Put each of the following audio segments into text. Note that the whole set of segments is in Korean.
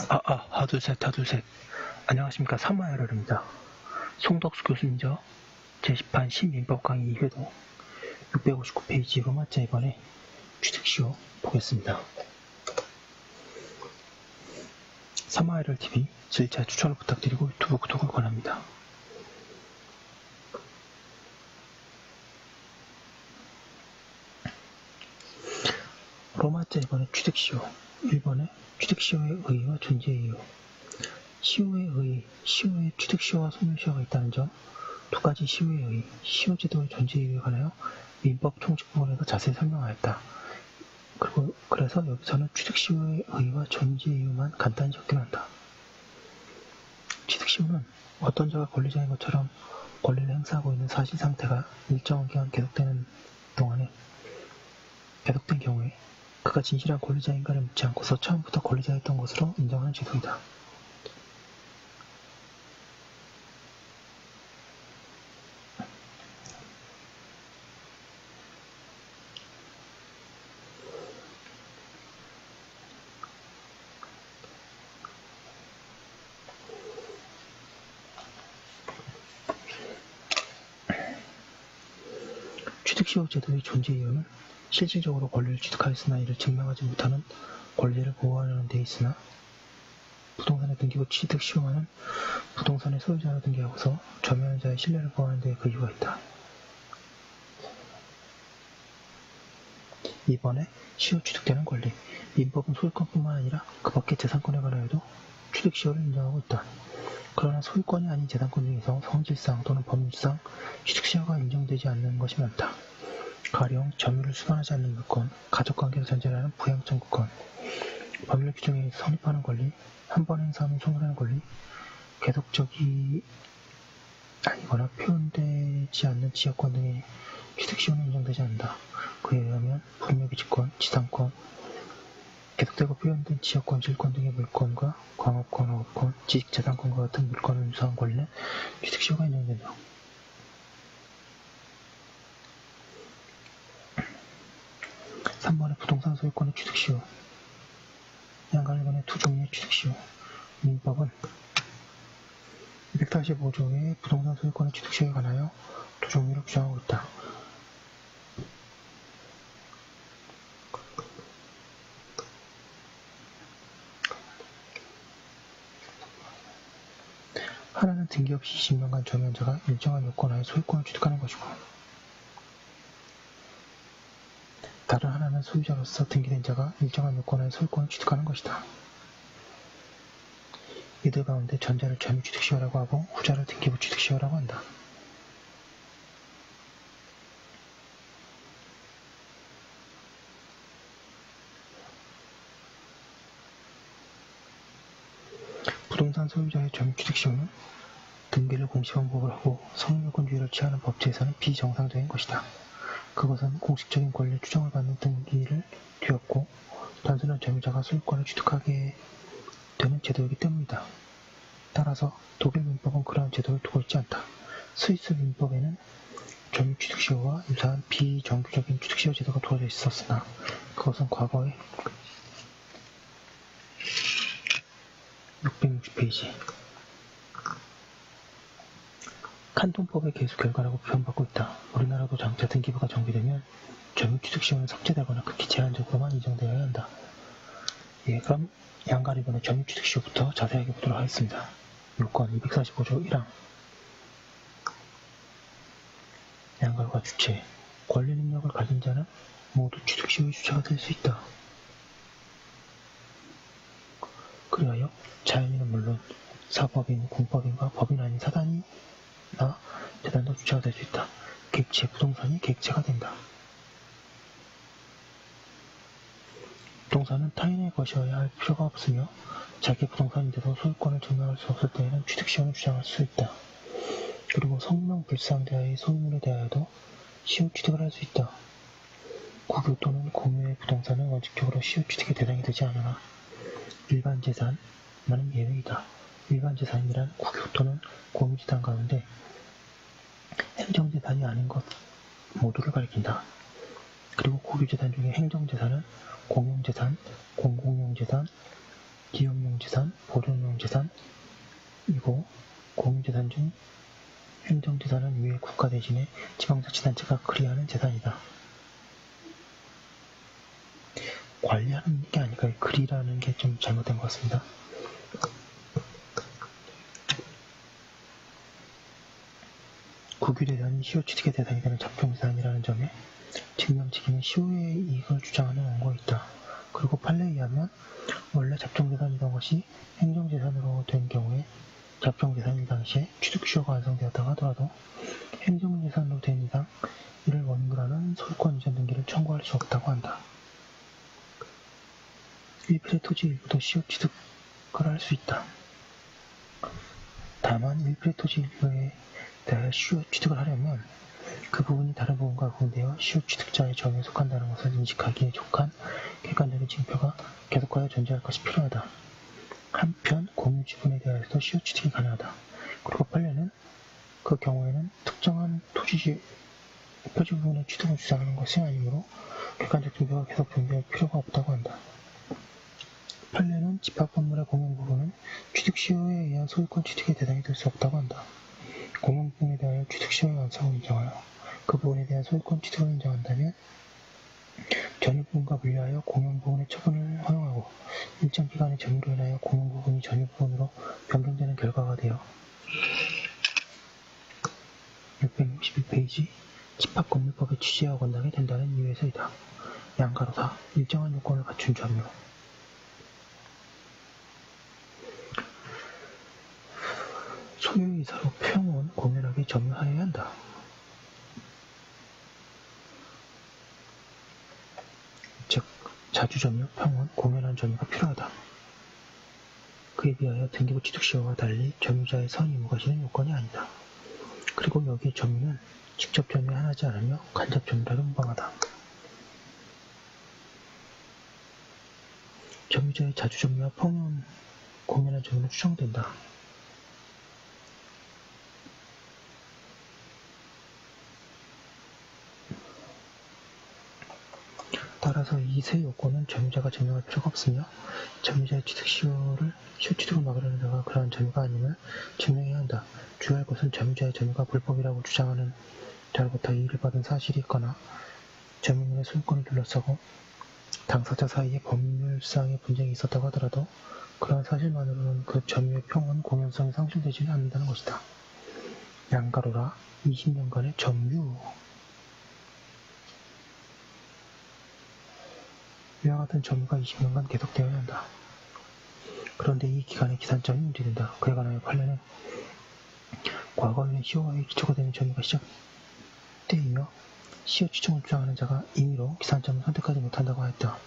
하둘셋. 안녕하십니까. 사마열혈입니다. 송덕수 교수님저 제10판 신민법 강의 2회도 659페이지 로마자 2번에 취득시효 보겠습니다. 사마열혈TV 질차 추천을 부탁드리고 유튜브 구독을 권합니다. 로마자 2번의 취득시효 1번에 취득시효의 의의와 존재의 이유. 시효의 의의, 시효의 취득시효와 소멸시효가 있다는 점, 두 가지 시효의 의의, 시효제도의 존재 이유에 관하여 민법 총칙 부분에서 자세히 설명하였다. 그래서 여기서는 취득시효의 의의와 존재 이유만 간단히 적긴 한다. 취득시효는 어떤 자가 권리자인 것처럼 권리를 행사하고 있는 사실상태가 일정한 기간 계속된 경우에 그가 진실한 권리자인가를 묻지 않고서 처음부터 권리자였던 것으로 인정하는 제도이다. 취득시효 제도의 존재 이유는 실질적으로 권리를 취득하였으나 이를 증명하지 못하는 권리를 보호하려는 데 있으나 부동산의 등기부 취득시효만은 부동산의 소유자로 등기하고서 점유하는 자의 신뢰를 보호하는 데 그 이유가 있다. 2번에 시효 취득되는 권리. 민법은 소유권뿐만 아니라 그 밖의 재산권에 관하여도 취득시효를 인정하고 있다. 그러나 소유권이 아닌 재산권 중에서 성질상 또는 법률상 취득시효가 인정되지 않는 것이 많다. 가령 점유를 수반하지 않는 물권, 가족관계를 전제하는 부양청구권, 법률 규정에 성립하는 권리, 한 번 행사하면 소멸하는 권리, 계속적이 아니거나 표현되지 않는 지역권 등의 취득시효는 인정되지 않는다. 그에 의하면 불매기지권, 지상권, 계속되고 표현된 지역권, 질권 등의 물권과 광업권, 어업권, 지식재산권과 같은 물권을 유사한 권리는 취득시효가 인정된다. 3번의 부동산 소유권의 취득시효. 양가일본의 두 종류의 취득시효. 민법은 245조의 부동산 소유권의 취득시효에 관하여 두 종류를 규정하고 있다. 하나는 등기 없이 20년간 점유자가 일정한 요건하에 소유권을 취득하는 것이고, 다른 하나는 소유자로서 등기된 자가 일정한 요건하에 소유권을 취득하는 것이다. 이들 가운데 전자를 점유 취득시효라고 하고 후자를 등기부 취득시효라고 한다. 부동산 소유자의 점유 취득시효는 등기를 공시방법을 하고 성립요건주의를 취하는 법제에서는 비정상적인 것이다. 그것은 공식적인 권리 추정을 받는 등기를 뒤엎고 단순한 점유자가 소유권을 취득하게 되는 제도이기 때문이다. 따라서 독일 민법은 그러한 제도를 두고 있지 않다. 스위스 민법에는 점유 취득시효와 유사한 비정규적인 취득시효 제도가 두어져 있었으나 그것은 과거에 660페이지 칸톤법의 개수 결과라고 표현받고 있다. 우리나라도 장차 등기부가 정비되면 점유 취득시효는 삭제되거나 극히 제한적으로만 인정되어야 한다. 그럼 양가일본의 점유 취득시효부터 자세하게 보도록 하겠습니다. 요건 245조 1항 양가일과 주체 권리 능력을 가진 자는 모두 취득시효의 주체가 될 수 있다. 그리하여 자연인은 물론 사법인, 공법인과 법인 아닌 사단이나 재단도 주체가 될 수 있다. 객체, 부동산이 객체가 된다. 부동산은 타인의 것이어야 할 필요가 없으며 자기 부동산인데도 소유권을 증명할 수 없을 때에는 취득시효를 주장할 수 있다. 그리고 성명불상대하의 소유물에 대하여도 시효 취득을 할 수 있다. 국유 또는 공유의 부동산은 원칙적으로 시효 취득의 대상이 되지 않으나 일반 재산만은 예외이다. 일반 재산이란 국유 또는 공유재산 가운데 행정재산이 아닌 것 모두를 가리킨다. 그리고 국유재산 중에 행정재산은 공용재산, 공공용재산, 기업용 공용재산, 보존용재산이고 공용재산 중 행정재산은 위에 국가 대신에 지방자치단체가 관리하는 재산이다. 관리하는 게 아니라 관리라는 게 좀 잘못된 것 같습니다. 국유재산이 시효취득의 대상이 되는 잡종재산이라는 점에 증명 측에는 시효의 이익을 주장하는 원고가 있다. 그리고 판례에 의하면 원래 잡종재산이던 것이 행정재산으로 된 경우에 잡종재산일 당시에 취득시효가 완성되었다고 하더라도 행정재산으로 된 이상 이를 원인으로 하는 소유권 이전 등기를 청구할 수 없다고 한다. 일필의 토지 일부도 시효취득을 할 수 있다. 다만 일필의 토지 일부에 대하여 시효취득을 하려면 그 부분이 다른 부분과 구분되어 시효취득자의 정의에 속한다는 것을 인식하기에 족한 객관적인 징표가 계속하여 존재할 것이 필요하다. 한편 공유지분에 대하여도 시효취득이 가능하다. 그리고 판례는 그 경우에는 특정한 토지 부분의 취득을 주장하는 것이 아니므로 객관적 징표가 계속 존재할 필요가 없다고 한다. 판례는 집합건물의 공용 부분은 취득시효에 의한 소유권 취득의 대상이 될 수 없다고 한다. 공용 부분에 대하여 취득시효의 완성을 인정하여 그 부분에 대한 소유권 취득을 인정한다면 전유 부분과 분리하여 공용 부분의 처분을 허용하고 일정 기간의 점유로 인하여 공용 부분이 전유 부분으로 변경되는 결과가 되어 661페이지 집합건물법의 취지에 어긋나게 된다는 이유에서이다. 양가로사 일정한 요건을 갖춘 점유 소유이사로 평온 공연하게 점유하여야 한다. 즉 자주점유, 평온, 공연한 점유가 필요하다. 그에 비하여 등기부 취득시효와 달리 점유자의 선의무가 실은 요건이 아니다. 그리고 여기에 점유는 직접 점유에 한하지 않으며 간접 점유라도 무방하다. 점유자의 자주점유와 평온, 공연한 점유는 추정된다. 따라서 이 세 요건은 점유자가 증명할 필요가 없으며 점유자의 시효취득을 막으려는 자가 그러한 점유가 아님을 증명해야 한다. 주의할 것은 점유자의 점유가 불법이라고 주장하는 자로부터 이의를 받은 사실이 있거나 점유물의 소유권을 둘러싸고 당사자 사이에 법률상의 분쟁이 있었다고 하더라도 그러한 사실만으로는 그 점유의 평온, 공연성이 상실되지는 않는다는 것이다. 양가로라 20년간의 점유 이와 같은 점유가 20년간 계속되어야 한다. 그런데 이 기간의 기산점이 문제된다. 그에 관하여 판례는 과거에는 시효의 기초가 되는 점유가 시작되며 시효 취득을 주장하는 자가 임의로 기산점을 선택하지 못한다고 하였다.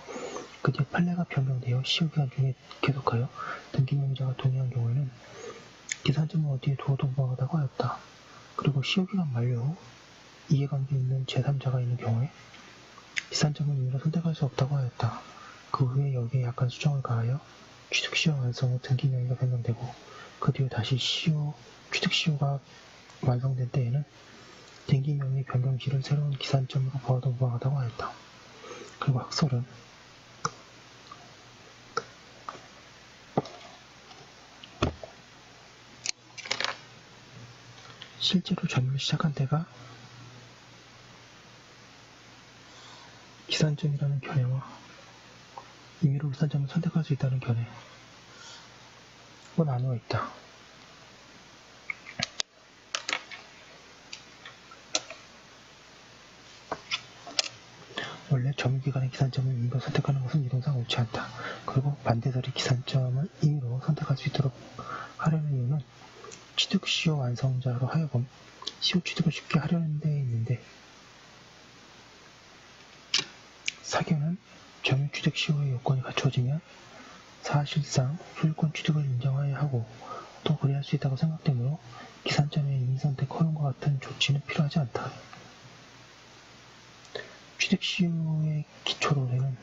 그 뒤에 판례가 변경되어 시효기간 중에 계속하여 등기명의자가 동의한 경우에는 기산점을 어디에 두어도 무방하다고 하였다. 그리고 시효기간 만료 후 이해관계 있는 제3자가 있는 경우에 기산점을 임의로 선택할 수 없다고 하였다. 그 후에 여기에 약간 수정을 가하여 취득시효 완성 후 등기명의가 변경되고 그 뒤에 다시 취득시효가 완성된 때에는 등기명의 변경 시를 새로운 기산점으로 보아도 무방하다고 하였다. 그리고 학설은 실제로 점유를 시작한 때가 기산점이라는 견해와 임의로 기산점을 선택할 수 있다는 견해로 나누어 있다. 원래 점유기간의 기산점을 임의로 선택하는 것은 이론상 옳지 않다. 그리고 반대설이 기산점을 임의로 선택할 수 있도록 하려는 이유는 취득시효 완성자로 하여금 시효취득을 쉽게 하려는 데 있는데 사견은 점유취득시효의 요건이 갖추어지면 사실상 소유권 취득을 인정해야 하고 또 그리할 수 있다고 생각되므로 기산점의 임의선택 허용과 같은 조치는 필요하지 않다. 취득시효의 기초로는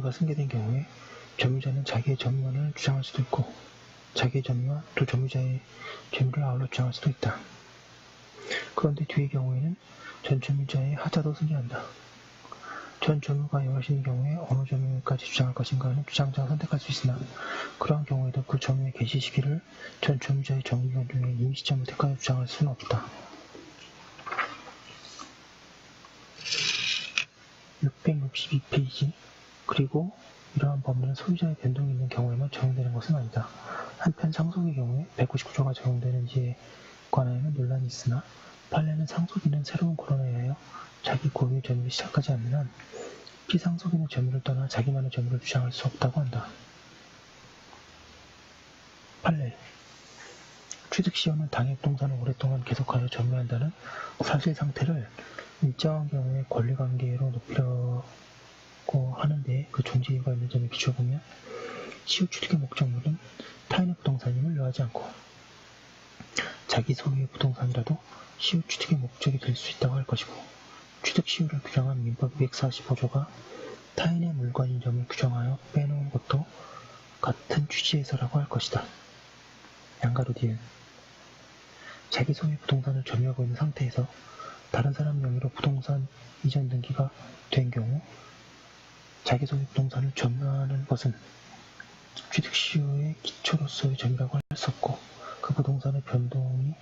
점유가 승계된 경우에 점유자는 자기의 점유권을 주장할 수도 있고 자기의 점유와 또 점유자의 점유를 아울러 주장할 수도 있다. 그런데 뒤의 경우에는 전 점유자의 하자도 승계한다. 전 점유가 여럿인 경우에 어느 점유까지 주장할 것인가 하는 주장자가 선택할 수 있으나 그러한 경우에도 그 점유의 개시 시기를 전 점유자의 정기간 중에 임시점을 택하여 주장할 수는 없다. 662페이지. 그리고 이러한 법률은 소유자의 변동이 있는 경우에만 적용되는 것은 아니다. 한편 상속의 경우에 199조가 적용되는지에 관하여는 논란이 있으나 판례는 상속인은 새로운 권한에 의하여 자기 고유의 점유를 시작하지 않는 한 피상속인의 점유를 떠나 자기만의 점유를 주장할 수 없다고 한다. 판례. 취득시효는 당해 부동산을 오랫동안 계속하여 점유한다는 사실 상태를 일정한 경우에 권리관계로 높이려고 하는데 그 존재 이유가 있는 점에 비춰보면 시효 취득의 목적물은 타인의 부동산임을 요하지 않고 자기 소유의 부동산이라도 시효 취득의 목적이 될 수 있다고 할 것이고 취득시효를 규정한 민법 245조가 타인의 물건인 점을 규정하여 빼놓은 것도 같은 취지에서라고 할 것이다. 양가로 디은 자기 소유의 부동산을 점유하고 있는 상태에서 다른 사람 명의로 부동산 이전 등기가 된 경우 자기 소유 부동산을 점유하는 것은 취득시효의 기초로서의 점유라고 할 수 없고 그 부동산의 변동이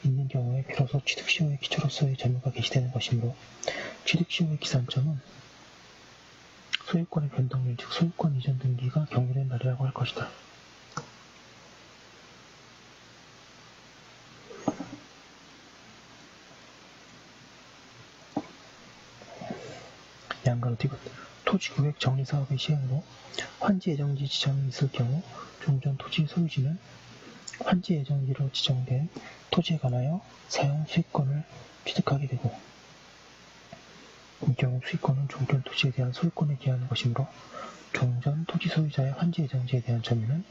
있는 경우에 비로소 취득시효의 기초로서의 점유가 개시되는 것이므로 취득시효의 기산점은 소유권의 변동일 즉 소유권 이전 등기가 경유된 날이라고 할 것이다. 양가로 디귿 토지구획 정리사업의 시행으로 환지예정지 지정이 있을 경우 종전 토지 소유지는 환지예정지로 지정된 토지에 관하여 사용 수익권을 취득하게 되고 이 경우 수익권은 종전 토지에 대한 소유권에 기하는 것이므로 종전 토지 소유자의 환지예정지에 대한 점유는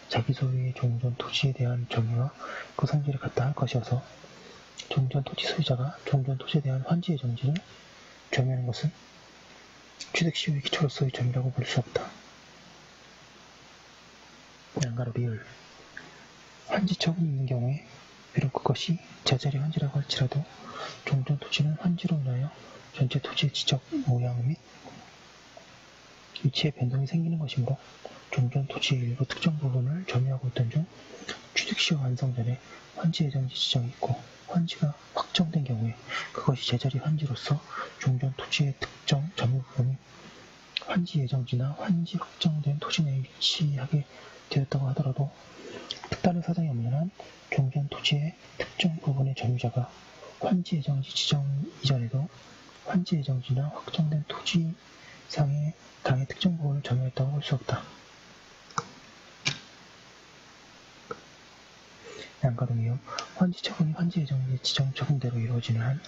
자기 소유의 종전 토지에 대한 점유와 그 성질을 갖다 할 것이어서 종전 토지 소유자가 종전 토지에 대한 환지예정지를 점유하는 것은 취득시효의 기초로서의 점유라고 볼 수 없다. 양가로 리을 환지처분이 있는 경우에 비록 그것이 제자리 환지라고 할지라도 종전 토지는 환지로 인하여 전체 토지의 지적 모양 및 위치에 변동이 생기는 것이므로 종전 토지의 일부 특정 부분을 점유하고 있던 중 취득시효 완성 전에 환지 예정지 지정이 있고 환지가 확정된 경우에 그것이 제자리 환지로서 종전 토지의 특정 점유 부분이 환지 예정지나 환지 확정된 토지 내에 위치하게 되었다고 하더라도 특단의 사정이 없는 한 종전 토지의 특정 부분의 점유자가 환지 예정지 지정 이전에도 환지 예정지나 확정된 토지상의 당의 특정 부분을 점유했다고 볼 수 없다. 양가동이요. 환지 처분이 환지 예정지 지정 처분대로 이루어지는 한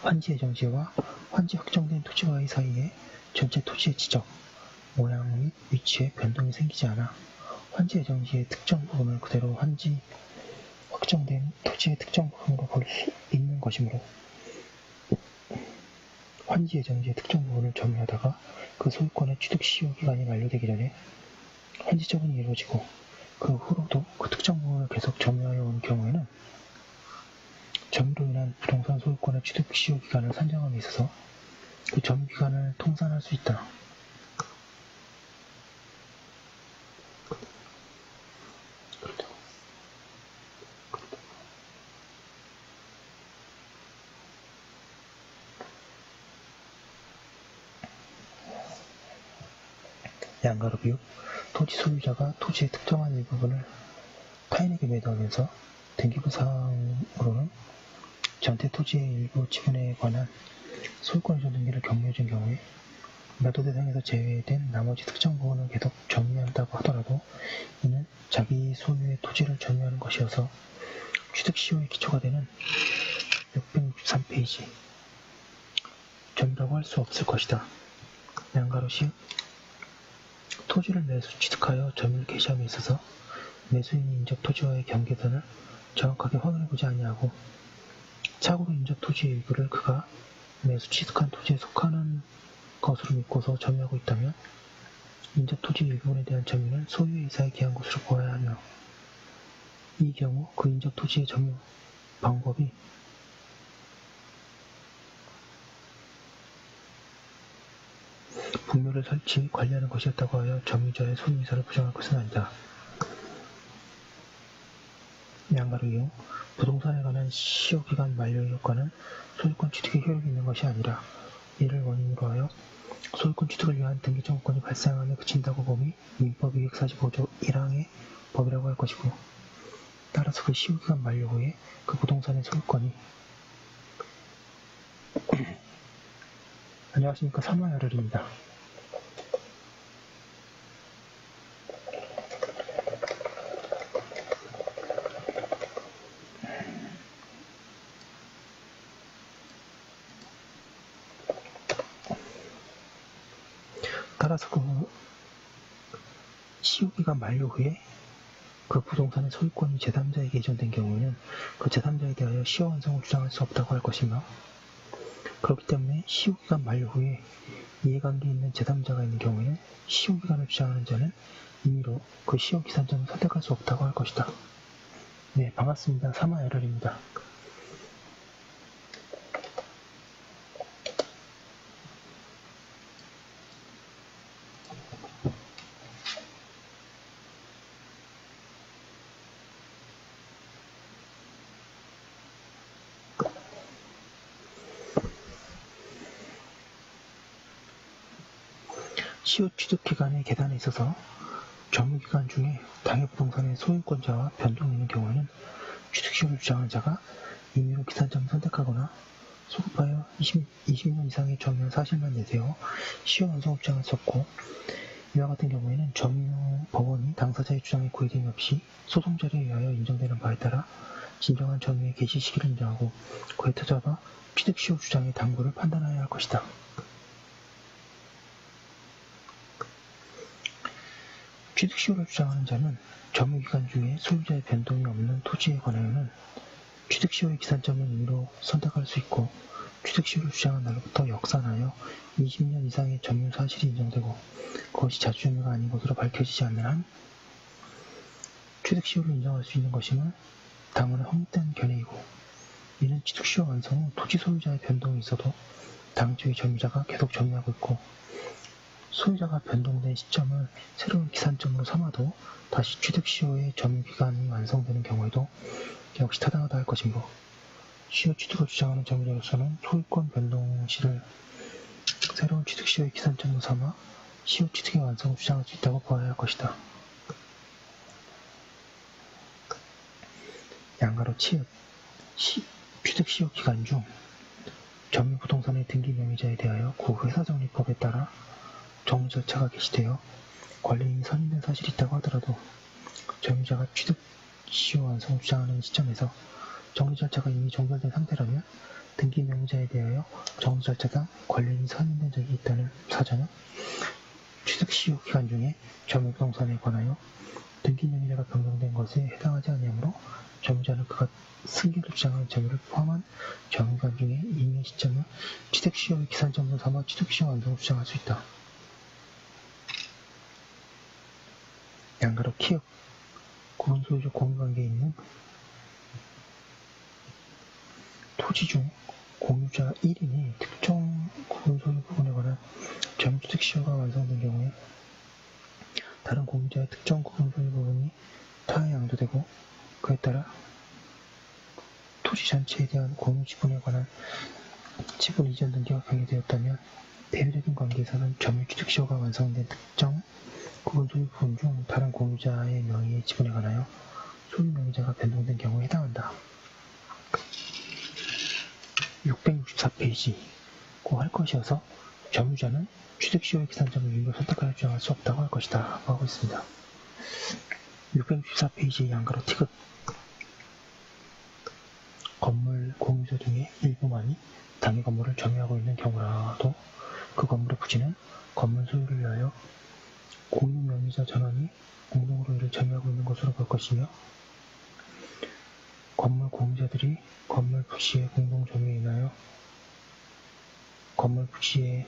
환지 예정지와 환지 확정된 토지와의 사이에 전체 토지의 지적, 모양 및 위치에 변동이 생기지 않아 환지 예정지의 특정 부분을 그대로 환지 확정된 토지의 특정 부분으로 볼 수 있는 것이므로 환지 예정지의 특정 부분을 점유하다가 그 소유권의 취득시효 기간이 만료되기 전에 환지 처분이 이루어지고 그 후로도 그 특정 부분을 계속 점유하여 온 경우에는 점유로 인한 부동산 소유권의 취득시효 기간을 산정함에 있어서 그 점유 기간을 통산할 수 있다. 양가로 비읍 토지 소유자가 토지의 특정한 일부분을 타인에게 매도하면서 등기부 사항으로는 전체 토지의 일부 지분에 관한 소유권 이전 등기를 격려해준 경우에 매도 대상에서 제외된 나머지 특정 부분을 계속 점유한다고 하더라도 이는 자기 소유의 토지를 점유하는 것이어서 취득시효의 기초가 되는 663페이지 점유라고 할 수 없을 것이다. 양가로 시읍 토지를 매수 취득하여 점유를 개시함에 있어서 매수인이 인접 토지와의 경계선을 정확하게 확인해보지 아니하고 착오로 인접 토지의 일부를 그가 매수 취득한 토지에 속하는 것으로 믿고서 점유하고 있다면 인접 토지 일부분에 대한 점유는 소유의 이사에 기한 것으로 보아야 하며, 이 경우 그 인접 토지의 점유 방법이 분묘를 설치, 관리하는 것이었다고 하여 점유자의 소유이사를 부정할 것은 아니다. 양가로 이용, 부동산에 관한 시효기간 만료의 효과는 소유권 취득에 효력이 있는 것이 아니라 이를 원인으로 하여 소유권 취득을 위한 등기청구권이 발생함에 그친다고 봄이 민법 245조 1항의 법이라고 할 것이고, 따라서 그 시효기간 만료 후에 그 부동산의 소유권이 안녕하십니까. 3화열혈입니다. 따라서 그 시효기간 만료 후에 그 부동산의 소유권이 제3자에게 이전된 경우에는 그 제3자에 대하여 시효 완성을 주장할 수 없다고 할 것이며, 그렇기 때문에 시효기간 만료 후에 이해관계 있는 제3자가 있는 경우에는 시효기간을 주장하는 자는 임의로 그 시효기산점을 선택할 수 없다고 할 것이다. 네, 반갑습니다. 3화열혈입니다. 시효 취득기간의 계산에 있어서 점유기간 중에 당해 부동산의 소유권자와 변동이 있는 경우에는 취득시효를 주장하는 자가 임의로 기산점을 선택하거나 소급하여 20년 이상의 점유 사실만 내세워 시효 완성을 주장할 수 없고, 이와 같은 경우에는 점유 법원이 당사자의 주장에 구애됨이 없이 소송 자료에 의하여 인정되는 바에 따라 진정한 점유의 개시 시기를 인정하고 그에 따라 취득시효 주장의 당부를 판단하여야 할 것이다. 취득시효를 주장하는 자는 점유기간 중에 소유자의 변동이 없는 토지에 관하여는 취득시효의 기산점을 임의로 선택할 수 있고, 취득시효를 주장한 날로부터 역산하여 20년 이상의 점유 사실이 인정되고 그것이 자주점유가 아닌 것으로 밝혀지지 않는 한 취득시효를 인정할 수 있는 것임은 당원의 헛된 견해이고, 이는 취득시효 완성 후 토지 소유자의 변동이 있어도 당초의 점유자가 계속 점유하고 있고, 소유자가 변동된 시점을 새로운 기산점으로 삼아도 다시 취득시효의 점유기간이 완성되는 경우에도 역시 타당하다 할 것이므로, 시효 취득을 주장하는 점유자로서는 소유권 변동 시를 새로운 취득시효의 기산점으로 삼아 시효 취득의 완성을 주장할 수 있다고 보아야 할 것이다. 양가로 치읓, 취득시효 기간 중 점유부동산의 등기 명의자에 대하여 구 회사정리법에 따라 정리 절차가 개시되어 관리인이 선임된 사실이 있다고 하더라도 점유자가 취득 시효 완성을 주장하는 시점에서 정리 절차가 이미 종결된 상태라면 등기 명의자에 대하여 정리 절차상 관리인이 선임된 적이 있다는 사정은 취득 시효 기간 중에 점유부동산에 관하여 등기 명의자가 변경된 것에 해당하지 아니하므로 점유자는 그가 승계를 주장하는 점유를 포함한 점유기간 중에 임의 시점을 취득 시효의 기산점으로 삼아 취득 시효 완성을 주장할 수 있다. 양가로 키읔, 구분소유적 공유관계에 있는 토지 중 공유자 1인이 특정 구분소유 부분에 관한 점유취득 시효가 완성된 경우에 다른 공유자의 특정 구분소유 부분이 타에 양도되고, 그에 따라 토지 전체에 대한 공유 지분에 관한 지분 이전 등기가 강요되었다면 대외적인 관계에서는 점유취득 시효가 완성된 특정 구분소유 부분 중 다른 공유자의 명의의 지분에 관하여 소유 명의자가 변동된 경우에 해당한다. 664페이지고 할 것이어서 점유자는 취득시효의 기산점을 임의로 선택하여 주장할 수 없다고 할 것이다 라고 하고 있습니다. 664페이지의 양가로 티귿, 건물 공유자 중에 일부만이 당해 건물을 점유하고 있는 경우라도 그 건물의 부지는 건물 소유를 위하여 공유 명의자 전원이 공동으로 이를 점유하고 있는 것으로 볼 것이며, 건물 공유자들이 건물 부지의 공동 점유에 인하여 건물 부지의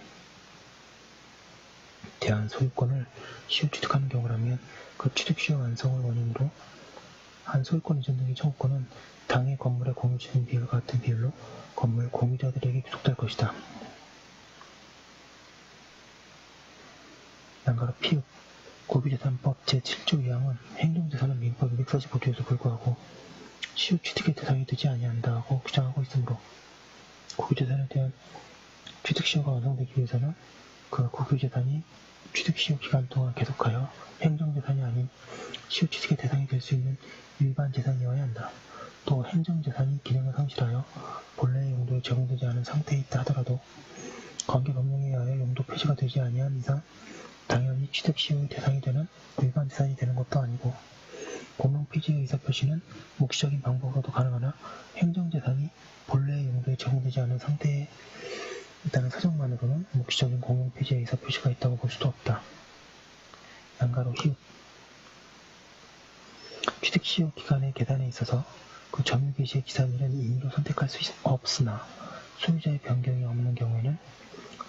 대한 소유권을 시효 취득하는 경우라면 그 취득 시효 완성을 원인으로 한 소유권 이전 등기 청구권은 당해 건물의 공유 지분 비율과 같은 비율로 건물 공유자들에게 귀속될 것이다. 양가로 피읍 고유재산법 제7조 2항은 행정재산은 민법 245조에서 불구하고 시효 취득의 대상이 되지 아니한다고 규정하고 있으므로 고유재산에 대한 취득시효가 완성되기 위해서는 그 고유재산이 취득시효 기간 동안 계속하여 행정재산이 아닌 시효 취득의 대상이 될 수 있는 일반 재산이어야 한다. 또 행정재산이 기능을 상실하여 본래의 용도에 적용되지 않은 상태에 있다 하더라도 관계법령에 의하여 용도 폐지가 되지 아니한 이상 당연히 취득시효의 대상이 되는 일반 재산이 되는 것도 아니고 공용 폐지의 의사표시는 묵시적인 방법으로도 가능하나 행정재산이 본래의 용도에 적용되지 않은 상태에 있다는 사정만으로는 묵시적인 공용 폐지의 의사표시가 있다고 볼 수도 없다. 양가로 히읗 취득시효 기간의 계산에 있어서 그 점유 개시의 기산일은 임의로 선택할 수 없으나 소유자의 변경이 없는 경우에는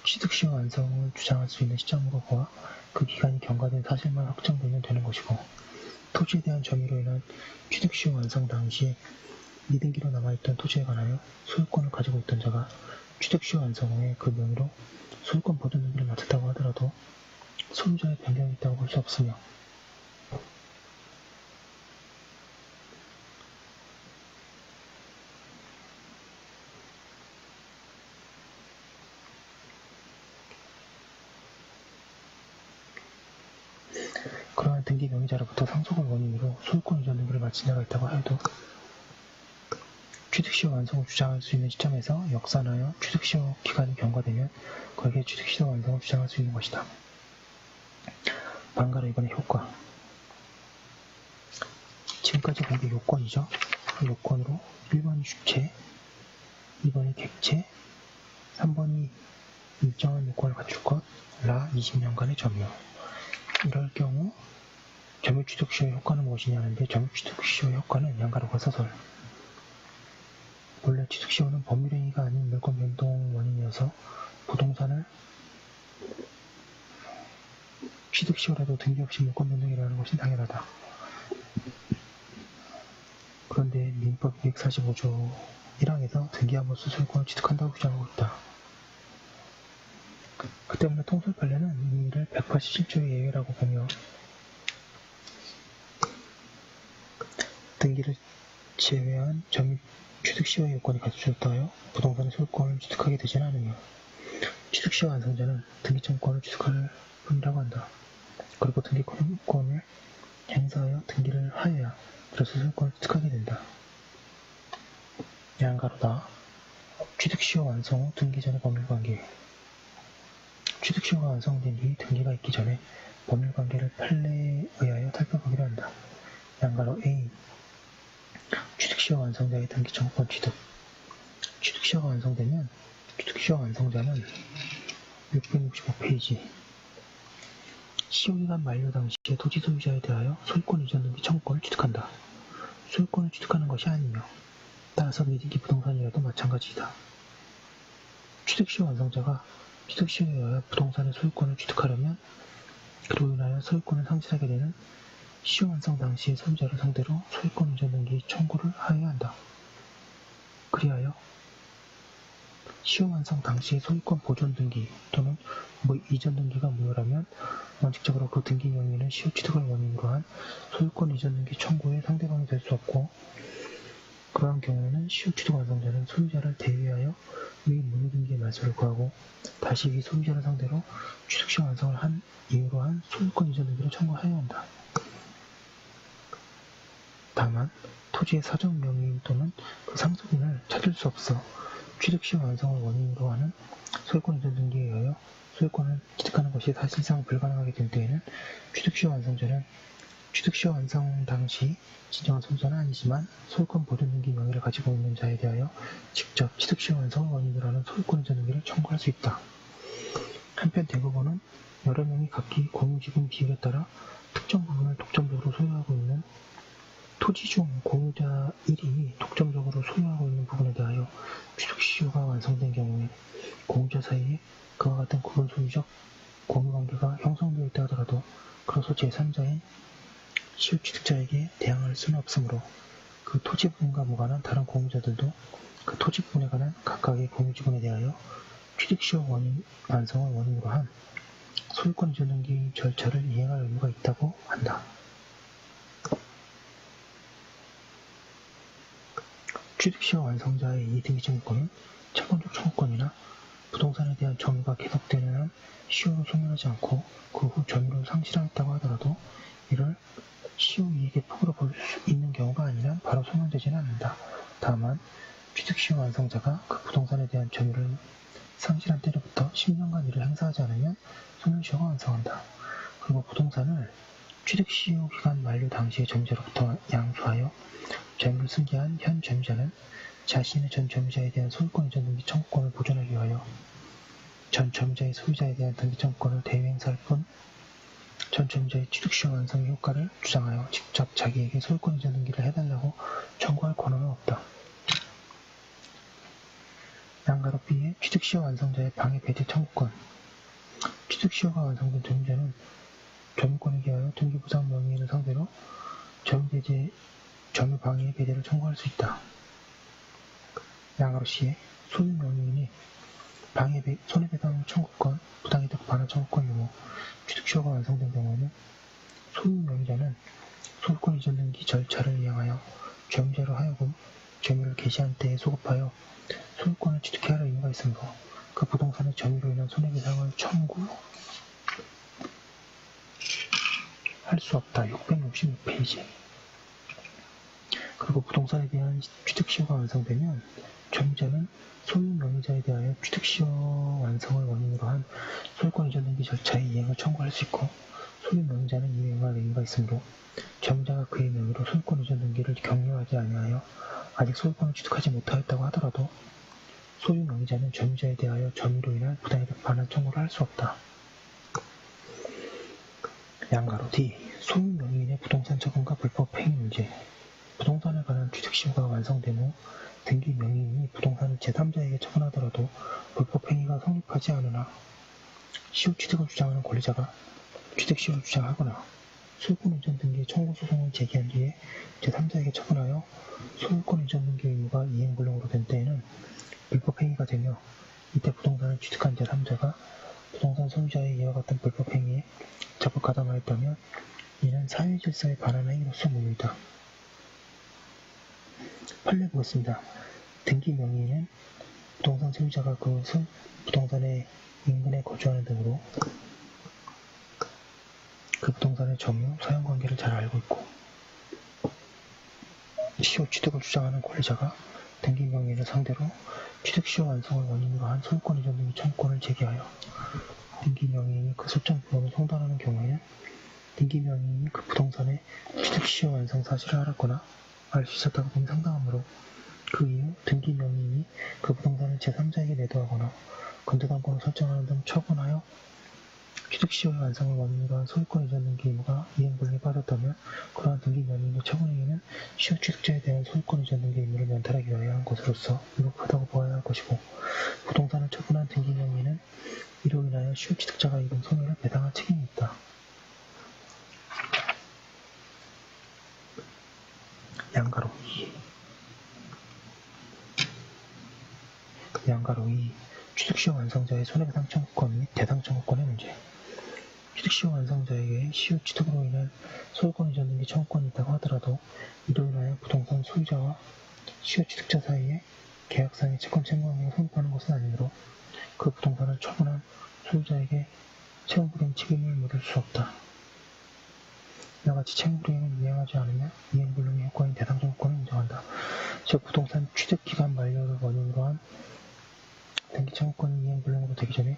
취득시효 완성을 주장할 수 있는 시점으로 보아 그 기간이 경과된 사실만 확정되면 되는 것이고 토지에 대한 점유로 인한 취득시효 완성 당시에 미등기로 남아있던 토지에 관하여 소유권을 가지고 있던 자가 취득시효 완성 후에 그 명의로 소유권 보존 등기를 맡았다고 하더라도 소유자의 변경이 있다고 볼 수 없으며 그러한 등기 명의자로부터 상속을 원인으로 소유권 이전 등기를 마친 자가 있다고 해도 취득시효 완성을 주장할 수 있는 시점에서 역산하여 취득시효 기간이 경과되면 그에게 취득시효 완성을 주장할 수 있는 것이다. 반가로 이번에 효과. 지금까지 본 게 요건이죠. 요건으로 1번이 주체, 2번이 객체, 3번이 일정한 요건을 갖출 것, 라 20년간의 점유. 이럴 경우 점유취득시효의 효과는 무엇이냐는데 점유취득시효의 효과는 양가로가 서설. 본래 취득시효는 법률행위가 아닌 물권 변동 원인이어서 부동산을 취득시효라도 등기 없이 물권 변동이라는 것이 당연하다. 그런데 민법 245조 1항에서 등기함으로써 소유권을 취득한다고 규정하고 있다. 그 때문에 통설 판례는 이 일을 187조의 예외라고 보며 등기를 제외한 점유 취득시효의 요건이 갖춰졌다 하여 부동산의 소유권을 취득하게 되지는 않으며 취득시효 완성자는 등기청구권을 취득할 뿐이라고 한다. 그리고 등기권을 행사하여 등기를 하여야 그래서 소유권을 취득하게 된다. 양가로다. 취득시효 완성 후 등기 전의 법률관계. 취득시효가 완성된 뒤 등기가 있기 전에 법률관계를 판례에 의하여 살펴보기로 한다. 양가로 A. 취득시효 완성자의 등기청구권 취득. 취득시효가 완성되면 취득시효 완성자는 665페이지 시효기간 만료 당시에 토지 소유자에 대하여 소유권 이전 등기 청구권을 취득한다. 소유권을 취득하는 것이 아니며 따라서 미등기 부동산이라도 마찬가지이다. 취득시효 완성자가 취득시효에 의하여 부동산의 소유권을 취득하려면 그로 인하여 소유권을 상실하게 되는 시효 완성 당시의 소유자를 상대로 소유권 이전 등기 청구를 하여야 한다. 그리하여 시효 완성 당시의 소유권 보존 등기 또는 이전 등기가 무효라면 원칙적으로 그 등기 명의는 시효 취득을 원인으로 한 소유권 이전 등기 청구의 상대방이 될 수 없고 그러한 경우에는 시효 취득 완성자는 소유자를 대위하여 위 문의 등기의 말소를 구하고 다시 위 소유자를 상대로 취득시효 완성을 한 이유로 한 소유권 이전 등기를 청구하여야 한다. 다만 토지의 사전 명의인 또는 그 상속인을 찾을 수 없어 취득시효 완성을 원인으로 하는 소유권 이전 등기에 의하여 소유권을 취득하는 것이 사실상 불가능하게 될 때에는 취득시효 완성자는 취득시효 완성 당시 진정한 소유자는 아니지만 소유권 보존 등기 명의를 가지고 있는 자에 대하여 직접 취득시효 완성을 원인으로 하는 소유권 이전 등기를 청구할 수 있다. 한편 대부분은 여러 명이 각기 공유지분 비율에 따라 특정 부분을 독점적으로 소유하고 있는 토지 중 공유자 1이 독점적으로 소유하고 있는 부분에 대하여 취득시효가 완성된 경우에 공유자 사이에 그와 같은 구분 소유적 공유관계가 형성 제3자인 시효취득자에게 대항할 수는 없으므로 그 토지 부분과 무관한 다른 공유자들도 그 토지 부분에 관한 각각의 공유지분에 대하여 취득시효 완성을 원인으로 한 소유권 이전 등기 절차를 이행할 의무가 있다고 한다. 취득시효 완성자의 이해등기 청구권은 채권적 청구권이나 부동산에 대한 점유가 계속되는 한 시효로 소멸하지 않고 그 후 점유를 상실하였다고 하더라도 이를 시효 이익의 폭으로 볼 수 있는 경우가 아니면 바로 소멸되지는 않는다. 다만 취득시효 완성자가 그 부동산에 대한 점유를 상실한 때로부터 10년간 이를 행사하지 않으면 소멸시효가 완성한다. 그리고 부동산을 취득시효 기간 만료 당시의 점유자로부터 양수하여 점유를 승계한 현 점유자는 자신의 전 점유자에 대한 소유권 이전 등기 청구권을 보존하기 위하여 전 점유자의 소유자에 대한 등기 청구권을 대행사할 뿐 전 점유자의 취득시효 완성의 효과를 주장하여 직접 자기에게 소유권 이전 등기를 해달라고 청구할 권한은 없다. 양가로 B의 취득시효 완성자의 방해 배제 청구권. 취득시효가 완성된 점유자는 점유권에 기하여 등기부상 명의인을 상대로 점유 방해 배제를 청구할 수 있다. 양가로 C의 소유 명의인이 손해배상 청구권, 부당이득 반환 청구권 유무, 취득시효가 완성된 경우에는 소유 명의자는 소유권 이전 등기 절차를 이행하여 점유자로 하여금 점유를 개시한 때에 소급하여 소유권을 취득해야 할 의무가 있으므로 그 부동산의 점유로 인한 손해배상을 청구할 수 없다. 666페이지. 그리고 부동산에 대한 취득시효가 완성되면 점유자는 소유 명의자에 대하여 취득시효 완성을 원인으로 한 소유권 이전 등기 절차의 이행을 청구할 수 있고 소유 명의자는 이에 응할 의무가 있으므로 점유자가 그의 명의로 소유권 이전 등기를 격려하지 아니하여 아직 소유권을 취득하지 못하였다고 하더라도 소유 명의자는 점유자에 대하여 점유로 인한 부당이득 반환 청구를 할 수 없다. 양가로 D. 소유 명의인의 부동산 처분과 불법 행위 문제. 부동산에 관한 취득시효가 완성된 후 등기 명의인이 부동산을 제3자에게 처분하더라도 불법 행위가 성립하지 않으나 시효 취득을 주장하는 권리자가 취득시효를 주장하거나 소유권 이전 등기 청구 소송을 제기한 뒤에 제3자에게 처분하여 소유권 이전 등기 의무가 이행불능으로 된 때에는 불법 행위가 되며 이때 부동산을 취득한 제3자가 부동산 소유자의 이와 같은 불법 행위에 적극 가담하였다면 이는 사회질서에 반하는 행위로서 무효이다. 판례 보겠습니다. 등기 명의인은 부동산 소유자가 그 부동산의 인근에 거주하는 등으로 그 부동산의 점유, 사용관계를 잘 알고 있고 시효 취득을 주장하는 권리자가 등기 명의인을 상대로 취득시효 완성을 원인으로 한 소유권 이전 등기 청구권을 제기하여 등기 명의인이 그 소장 부분을 송달하는 경우에는 등기 명의인이 그 부동산의 취득시효 완성 사실을 알았거나 알 수 있었다고 보면 상당하므로 그 이후 등기 명의인이 그 부동산을 제3자에게 내도하거나 건조당권을 설정하는 등 처분하여 취득시효 완성을 원인으로 한 소유권 이전 등기 의무가 이행불능에 빠졌다면 그러한 등기 명의인의 처분행위는 시효 취득자에 대한 소유권 이전 등기 의무를 면탈하기 위하여 한 것으로서 위법하다고 보아야 할 것이고 부동산을 처분한 등기 명의인은 이로 인하여 시효 취득자가 입은 손해를 배당할 책임이 있다. 양가로 2. 취득시효 완성자의 손해배상 청구권 및 대상 청구권의 문제. 취득시효 완성자에게 시효 취득으로 인한 소유권 이전 등기 청구권이 있다고 하더라도 이로 인하여 부동산 소유자와 시효 취득자 사이에 계약상의 채권 책임관계가 성립하는 것은 아니므로 그 부동산을 처분한 소유자에게 채무불이행 책임을 물을 수 없다. 이와 같이 채무불이행을 이행하지 않으면 이행불능의 효과인 대상 청구권을 인정한다. 즉 부동산 취득 기간 만료를 원인으로 한 등기 청구권이 이행불능으로 되기 전에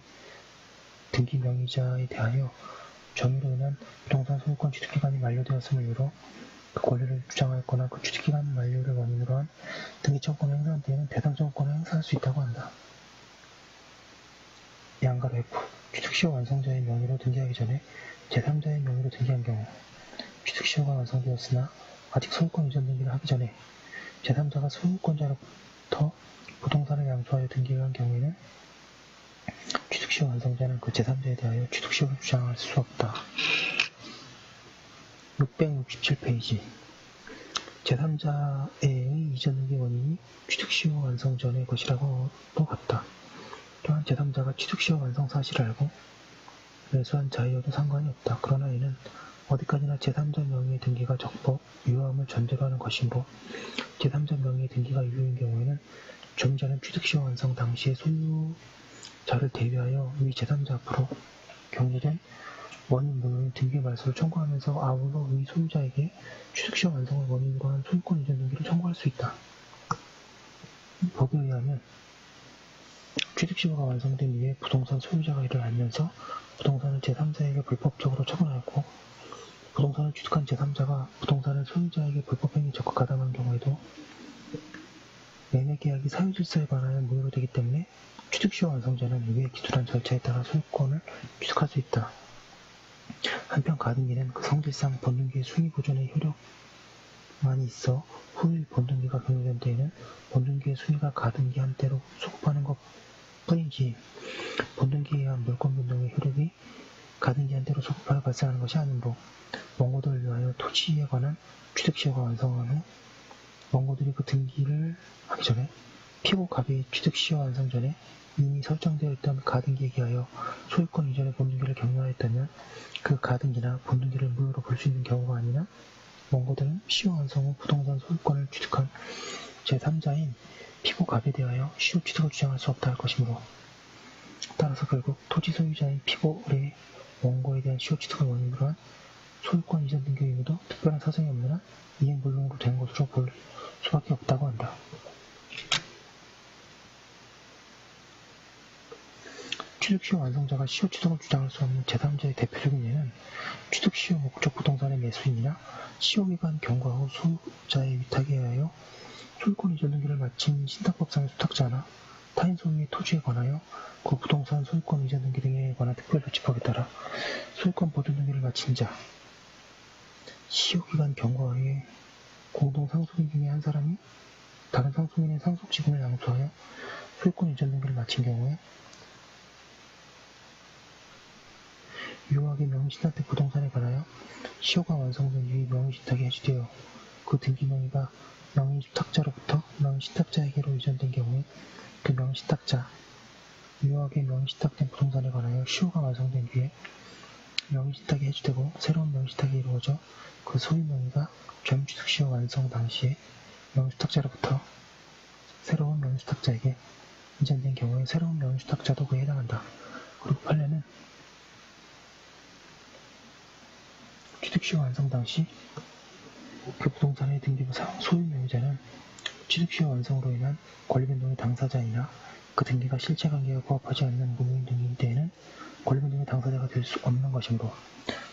등기 명의자에 대하여 점유로 인한 부동산 소유권 취득기간이 만료되었음을 이유로 그 권리를 주장하였거나 그 취득기간 만료를 원인으로 한 등기 청구권을 행사한 뒤에는 대상 청구권을 행사할 수 있다고 한다. 양가로 F. 취득시효 완성자의 명의로 등기하기 전에 제3자의 명의로 등기한 경우 취득시효가 완성되었으나 아직 소유권 이전 등기를 하기 전에 제3자가 소유권자로부터 부동산을 양수하여 등기를 한 경우에는 취득시효 완성자는 그 제3자에 대하여 취득시효를 주장할 수 없다. 667페이지. 제3자의 이전 등기 원인이 취득시효 완성 전의 것이라고도 같다. 또한 제3자가 취득시효 완성 사실을 알고 매수한 자이어도 상관이 없다. 그러나 이는 어디까지나 제3자 명의의 등기가 적법, 유효함을 전제로 하는 것이므로 제3자 명의의 등기가 유효인 경우에는 점유자는 취득시효 완성 당시의 소유자를 대비하여 위 제3자 앞으로 경고된 원인 무효인 등기 말소를 청구하면서 아울러 위 소유자에게 취득시효 완성을 원인으로 한 소유권 이전 등기를 청구할 수 있다. 법에 의하면 취득시효가 완성된 이후에 부동산 소유자가 이를 알면서 부동산을 제3자에게 불법적으로 처분하였고 부동산을 취득한 제3자가 부동산을 소유자에게 불법행위에 적극 가담한 경우에도 매매계약이 사유질서에 관하여 무효로 되기 때문에 취득시효 완성자는 위에 기술한 절차에 따라 소유권을 취득할 수 있다. 한편 가등기는 그 성질상 본등기의 순위 보존의 효력만이 있어 후일 본등기가 경유된 때에는 본등기의 순위가 가등기 한대로 소급하는 것 뿐이지 본등기에 의한 물권 변동의 효력이 가등기 한대로 소급하여 발생하는 것이 아니므로 원고들을 위하여 토지에 관한 취득시효가 완성한 후 원고들이 그 등기를 하기 전에 피고 갑이 취득시효 완성 전에 이미 설정되어 있던 가등기에 기하여 소유권 이전의 본등기를 격려하였다면 그 가등기나 본등기를 무효로 볼 수 있는 경우가 아니나 원고들은 시효 완성 후 부동산 소유권을 취득한 제3자인 피고 갑에 대하여 시효 취득을 주장할 수 없다 할 것이므로 따라서 결국 토지 소유자인 피고의 원고에 대한 시효 취득을 원인으로 한 소유권 이전 등기 의무도 특별한 사정이 없는 한 이행불능으로 된 것으로 볼 수밖에 없다고 한다. 취득시효 완성자가 시효 취득을 주장할 수 없는 제3자의 대표적인 예는 취득시효 목적 부동산의 매수인이나 시효기간 경과 후 소유자의 위탁에 의하여 소유권 이전 등기를 마친 신탁법상의 수탁자나 타인 소유의 토지에 관하여 그 부동산 소유권 이전 등기 등에 관한 특별조치법에 따라 소유권 보존 등기를 마친 자, 시효기간 경과 후에 공동 상속인 중에 한 사람이 다른 상속인의 상속 지분을 양수하여 소유권 이전 등기를 마친 경우에 유효하게 명의신탁된 부동산에 관하여 시효가 완성된 이후에 명의신탁이 해지되어 그 등기 명의가 명의주탁자로부터 명의신탁자에게로 이전된 경우에 그 명의신탁자, 유효하게 명의신탁된 부동산에 관하여 시효가 완성된 뒤에 명의신탁이 해지되고 새로운 명의신탁이 이루어져 그 소유 명의가 전취득시효 완성 당시에 명의주탁자로부터 새로운 명의주탁자에게 이전된 경우에 새로운 명의주탁자도 그에 해당한다. 그리고 판례는 취득시효 완성 당시 그 부동산의 등기부 소유 명의자는 취득시효 완성으로 인한 권리변동의 당사자이나 그 등기가 실체관계와 부합하지 않는 무효인 등기인 때에는 권리변동의 당사자가 될 수 없는 것이므로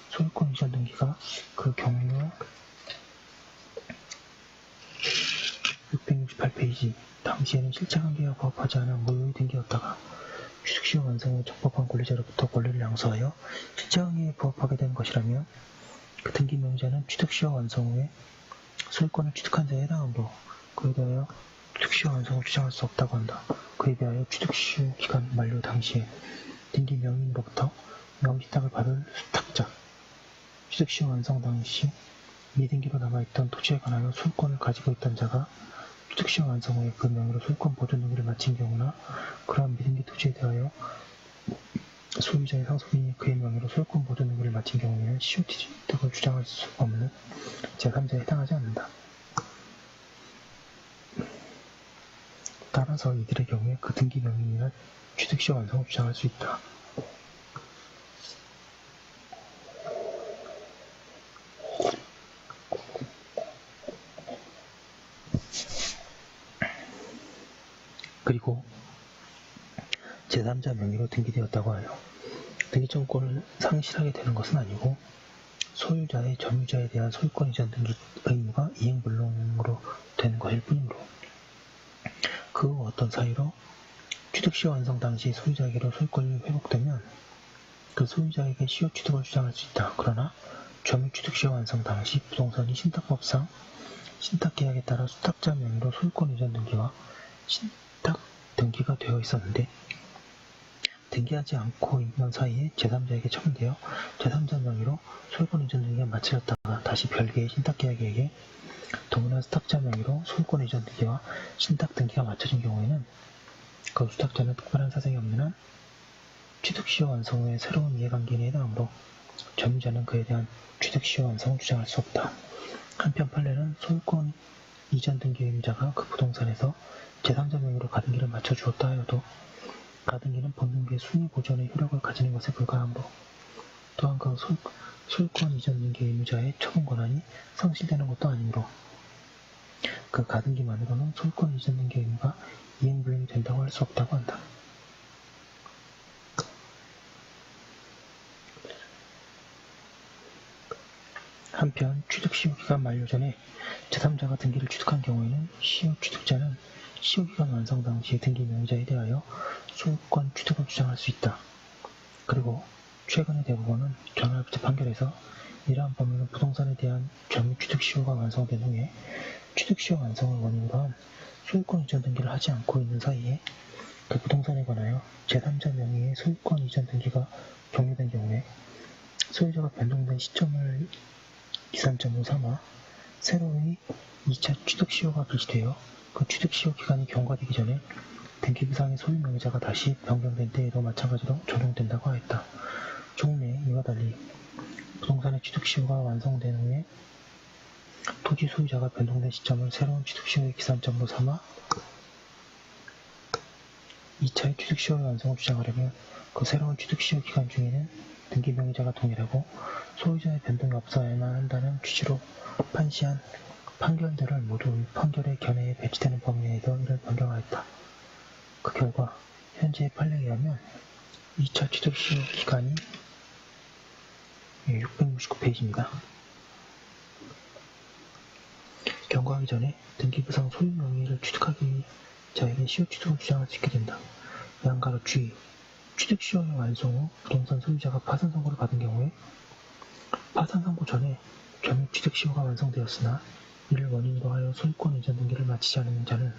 소유권 이전 등기가 그 경우 668페이지 당시에는 실체관계와 부합하지 않은 무효의 등기였다가 취득시효 완성 후 적법한 권리자로부터 권리를 양수하여 실체관계에 부합하게 된 것이라면 그 등기 명의자는 취득시효 완성 후에 소유권을 취득한 자에 해당하므로 그에 대하여 취득시효 완성을 주장할 수 없다고 한다. 그에 대하여 취득시효 기간 만료 당시에 등기 명의인으로부터 명의신탁을 받을 수탁자, 취득시효 완성 당시 미등기로 남아있던 토지에 관하여 소유권을 가지고 있던 자가 취득시효 완성 후에 그 명의로 소유권 보존 등기를 마친 경우나 그러한 미등기 토지에 대하여 소유자의 상속인이 그의 명의로 소유권 보존 등기를 마친 경우에는 시효 취득을 주장할 수 없는 제3자에 해당하지 않는다. 따라서 이들의 경우에 그 등기 명의인이나 취득시효 완성을 주장할 수 있다. 그리고 제3자 명의로 등기되었다고 하여 등기청구권을 상실하게 되는 것은 아니고 소유자의 점유자에 대한 소유권 이전 등기 의무가 이행불능으로 되는 것일 뿐이므로 그 후 어떤 사유로 취득시효 완성 당시 소유자에게로 소유권이 회복되면 그 소유자에게 시효 취득을 주장할 수 있다. 그러나 점유 취득시효 완성 당시 부동산이 신탁법상 신탁계약에 따라 수탁자 명의로 소유권 이전 등기와 신탁 등기가 되어 있었는데 등기하지 않고 있는 사이에 제3자에게 처분되어 제3자 명의로 소유권 이전 등기가 마쳐졌다가 다시 별개의 신탁계약에 의해 동일한 수탁자 명의로 소유권 이전 등기와 신탁 등기가 마쳐진 경우에는 그 수탁자는 특별한 사정이 없는 한 취득시효 완성 후에 새로운 이해관계인에 해당하므로 점유자는 그에 대한 취득시효 완성을 주장할 수 없다. 한편 판례는 소유권 이전 등기 의무자가 그 부동산에서 제3자 명의로 가등기를 맞춰주었다 하여도 가등기는 본등기의 순위 보존의 효력을 가지는 것에 불과하므로 또한 그 소유권 이전 등기 의무자의 처분 권한이 상실되는 것도 아니므로 그 가등기만으로는 소유권 이전 등기 의무가 이행불능이 된다고 할 수 없다고 한다. 한편 취득시효기간 만료 전에 제3자가 등기를 취득한 경우에는 시효 취득자는 시효기간 완성 당시의 등기 명의자에 대하여 소유권 취득을 주장할 수 있다. 그리고 최근의 대법원은 전월부터 판결에서 이러한 법률은 부동산에 대한 점유 취득시효가 완성된 후에 취득시효 완성을 원인으로 한 소유권 이전 등기를 하지 않고 있는 사이에 그 부동산에 관하여 제3자 명의의 소유권 이전 등기가 종료된 경우에 소유자가 변동된 시점을 기산점으로 삼아 새로이 2차 취득시효가 개시되어 그 취득시효 기간이 경과되기 전에 등기부상의 소유 명의자가 다시 변경된 때에도 마찬가지로 적용된다고 하였다. 종래 이와 달리 부동산의 취득시효가 완성된 후에 토지 소유자가 변동된 시점을 새로운 취득시효의 기산점으로 삼아 2차의 취득시효의 완성을 주장하려면 그 새로운 취득시효 기간 중에는 등기 명의자가 동일하고 소유자의 변동이 없어야만 한다는 취지로 판시한 판결들을 모두 판결의 견해에 배치되는 범위 내에서 이를 변경하였다. 그 결과 현재의 판례에 의하면 2차 취득시효 기간이 669페이지입니다. 경과하기 전에 등기부상 소유 명의를 취득하기 자에게 시효 취득을 주장할 수 있게 된다. 양가로 주의, 취득시효의 완성 후 부동산 소유자가 파산 선고를 받은 경우에 파산 선고 전에 점유 취득시효가 완성되었으나 이를 원인으로 하여 소유권 이전 등기를 마치지 않은 자는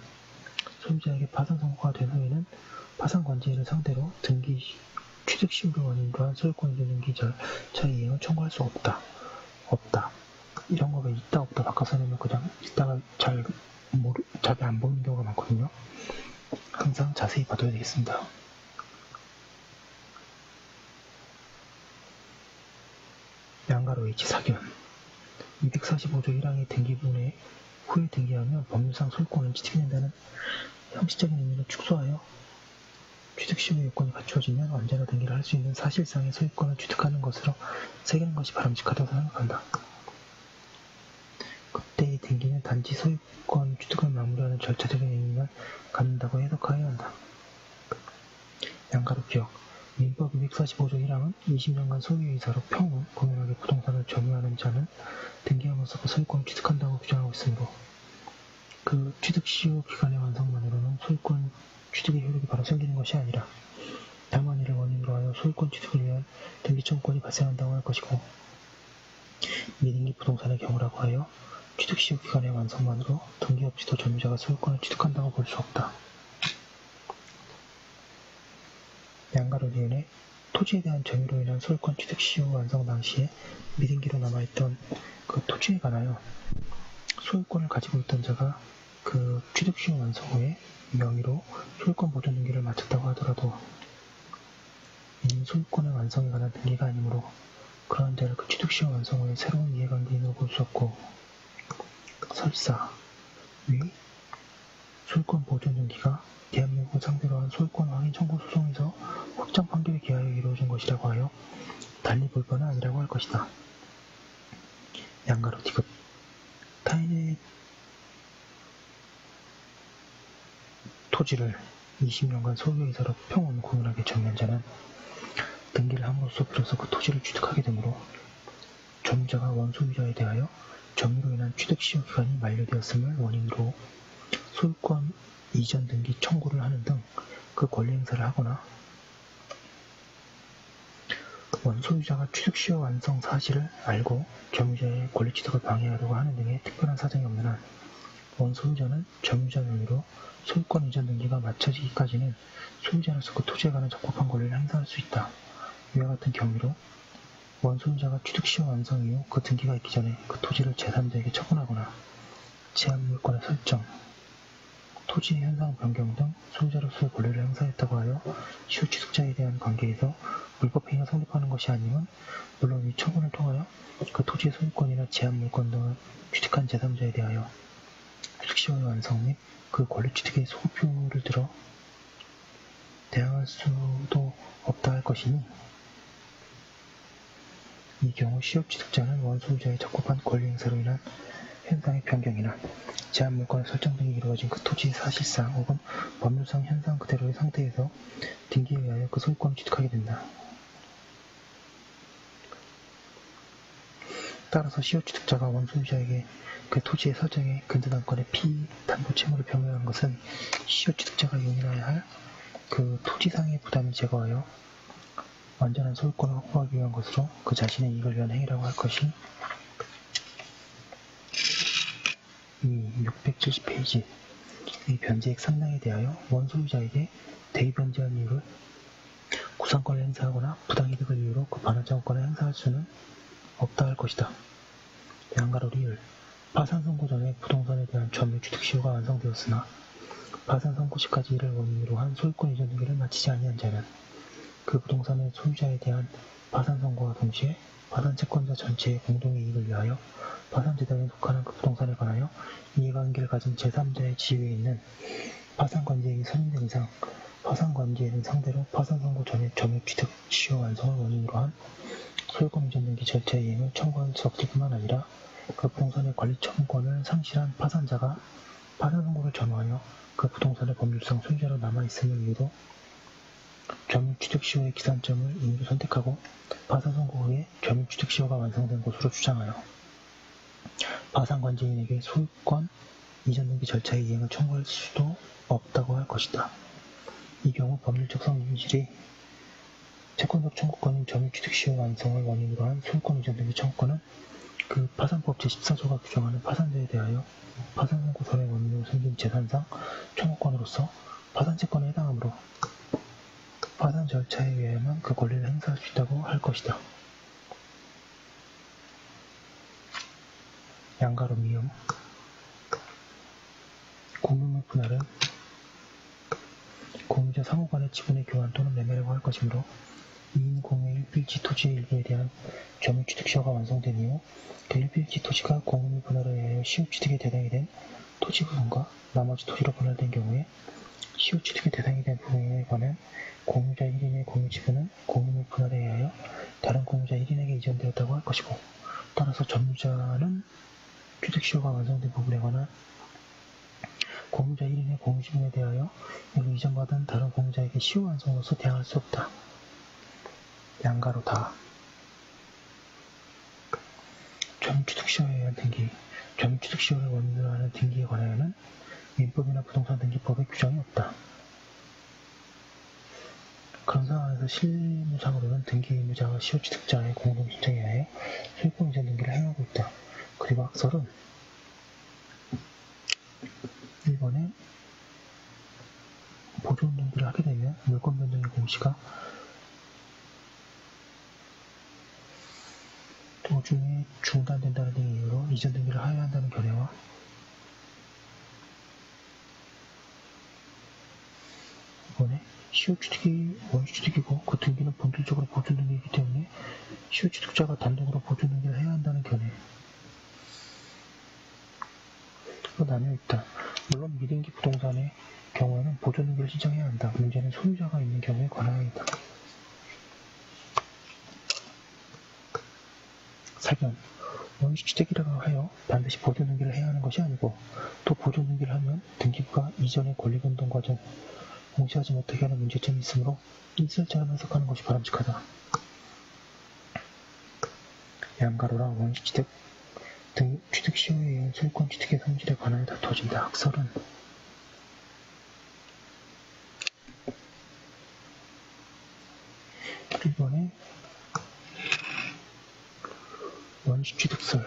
소유자에게 파산 선고가 된 후에는 파산관제인을 상대로 등기 취득시효를 원인으로 한 소유권 이전 등기 절차 이행을 청구할 수 없다. 이런 거 왜 있다 없다 바꿔서 내면 그냥 읽다가 잘 안 보이는 경우가 많거든요. 항상 자세히 봐둬야 되겠습니다. 양가로 H 사견 245조 1항의 등기부분에 후에 등기하면 법률상 소유권은 취득된다는 형식적인 의미를 축소하여 취득시효의 요건이 갖추어지면 언제나 등기를 할 수 있는 사실상의 소유권을 취득하는 것으로 새기는 것이 바람직하다고 생각한다. 그때의 등기는 단지 소유권 취득을 마무리하는 절차적인 의미만 갖는다고 해석하여야 한다. 양가로 기억 민법 245조 1항은 20년간 소유이사로 평온 공연하게 부동산을 점유하는 자는 등기함으로써 그 소유권을 취득한다고 규정하고 있으므로 그 취득시효 기간의 완성만으로는 소유권 취득의 효력이 바로 생기는 것이 아니라 다만 이를 원인으로 하여 소유권 취득을 위한 등기 청구권이 발생한다고 할 것이고 미등기 부동산의 경우라고 하여 취득시효 기간의 완성만으로 등기 없이도 점유자가 소유권을 취득한다고 볼 수 없다. 양가로 니은에 토지에 대한 점유로 인한 소유권 취득시효 완성 당시에 미등기로 남아있던 그 토지에 관하여 소유권을 가지고 있던 자가 그 취득시효 완성 후에 명의로 소유권 보존 등기를 마쳤다고 하더라도 이는 소유권의 완성에 관한 등기가 아니므로 그러한 자를 그 취득시효 완성 후에 새로운 이해관계인으로 볼 수 없고 설사 위 소유권 보존 등기가 대한민국을 상대로 한 소유권 확인 청구 소송에서 확정 판결에 기하여 이루어진 것이라고 하여 달리 볼 바는 아니라고 할 것이다. 양가로 디귿 타인의 토지를 20년간 소유이사로 평온 공연하게 점유한 자는 등기를 함으로써 비로소 그 토지를 취득하게 되므로 점유자가 원소유자에 대하여 점유로 인한 취득시효 기간이 만료되었음을 원인으로 소유권 이전 등기 청구를 하는 등 그 권리 행사를 하거나 원소유자가 취득시효 완성 사실을 알고 점유자의 권리 취득을 방해하려고 하는 등의 특별한 사정이 없는 한 원소유자는 점유자 명의로 소유권 이전 등기가 마쳐지기까지는 소유자로서 그 토지에 관한 적법한 권리를 행사할 수 있다. 이와 같은 경우로 원소유자가 취득시효 완성 이후 그 등기가 있기 전에 그 토지를 제3자에게 처분하거나 제한물권의 설정, 토지의 현상 변경 등 소유자로서의 권리를 행사했다고 하여 시효취득자에 대한 관계에서 물법행위가 성립하는 것이 아니면 물론 이 처분을 통하여 그 토지의 소유권이나 제한물권 등을 취득한 제3자에 대하여 취득시효의 완성 및 그 권리 취득의 소급표를 들어 대항할 수도 없다 할 것이니 이 경우 시효취득자는 원소유자의 적법한 권리 행사로 인한 현상의 변경이나 제한물권의 설정 등이 이루어진 그 토지의 사실상 혹은 법률상 현상 그대로의 상태에서 등기에 의하여 그 소유권을 취득하게 된다. 따라서 시효취득자가 원소유자에게 그 토지의 설정에 근저당권의 피담보채무를 변경한 것은 시효취득자가 용인해야 할 그 토지상의 부담을 제거하여 완전한 소유권을 확보하기 위한 것으로 그 자신의 이익을 위한 행위라고 할 것이 이 670페이지 이 변제액 상당에 대하여 원소유자에게 대위변제한 이유를 구상권을 행사하거나 부당이득을 이유로 그 반환청구권을 행사할 수는 없다 할 것이다. 양가로 리을 파산 선고 전에 부동산에 대한 점유 취득시효가 완성되었으나 파산 선고 시까지 이를 원인으로 한 소유권 이전 등기를 마치지 아니한 자는 그 부동산의 소유자에 대한 파산 선고와 동시에 파산 채권자 전체의 공동의 이익을 위하여 파산재단에 속하는 그 부동산에 관하여 이해관계를 가진 제3자의 지위에 있는 파산관제인이 선임된 이상 파산관제인은 상대로 파산 선고 전에 점유 취득 시효 완성을 원인으로 한 소유권 이전 등기 절차 이행을 청구할 수 없을 뿐만 아니라 그 부동산의 관리청구권을 상실한 파산자가 파산 선고를 전후하여 그 부동산의 법률상 소유자로 남아있음을 이유로 점유취득시효의 기산점을 임의로 선택하고 파산 선고 후에 점유취득시효가 완성된 것으로 주장하여 파산관제인에게 소유권 이전 등기 절차의 이행을 청구할 수도 없다고 할 것이다. 이 경우 법률적 성질이 채권적 청구권인 점유취득시효 완성을 원인으로 한 소유권 이전 등기 청구권은 그 파산법 제14조가 규정하는 파산자에 대하여 파산 선고설의 원인으로 생긴 재산상 청구권으로서 파산채권에 해당하므로 파산 절차에 의하여만 그 권리를 행사할 수 있다고 할 것이다. 양가로 미음 공유물 분할은 공유자 상호간의 지분의 교환 또는 매매라고 할 것이므로 2인 공유의 일필지 토지의 일부에 대한 점유취득시효가 완성된 이후 그 일필지 토지가 공유물 분할에 의하여 시효취득의 대상이 된 토지 부분과 나머지 토지로 분할된 경우에 시효취득의 대상이 된 부분에 관한 공유자 1인의 공유지분은 공유물 분할에 의하여 다른 공유자 1인에게 이전되었다고 할 것이고 따라서 점유자는 취득시효가 완성된 부분에 관한 공유자 1인의 공유지분에 대하여 이로 이전받은 다른 공유자에게 시효 완성으로서 대항할 수 없다. 양가로 다 점유취득시효에 의한 등기 점유취득시효를 원인으로 하는 등기에 관하여는 민법이나 부동산 등기법에 규정이 없다. 그런 상황에서 실무상으로는 등기 의무자와 시효취득자의 공동 신청에 의하여 소유권 이전 등기를 행하고 있다. 그리고 학설은 1번에 보존 등기를 하게 되면 물권 변동의 공시가 도중에 중단된다는 등의 이유로 이전 등기를 하여야 한다는 견해와 이번에 시효취득이 원시취득이고 그 등기는 본질적으로 보존 등기이기 때문에 시효취득자가 단독으로 보존 등기를 해야 한다는 견해로 나뉘어 있다. 물론 미등기 부동산의 경우에는 보존 등기를 신청해야 한다. 문제는 소유자가 있는 경우에 관하여이다. 사견 원시취득이라고 하여 반드시 보존 등기를 해야 하는 것이 아니고 또 보존 등기를 하면 등기부가 이전의 권리변동 과정 공시하지 못하게 하는 문제점이 있으므로 일설처럼 해석하는 것이 바람직하다. 양가로라 원시취득 등 취득시효에 의한 소유권 취득의 성질에 관하여 다투어진다. 학설은 이번에 원시취득설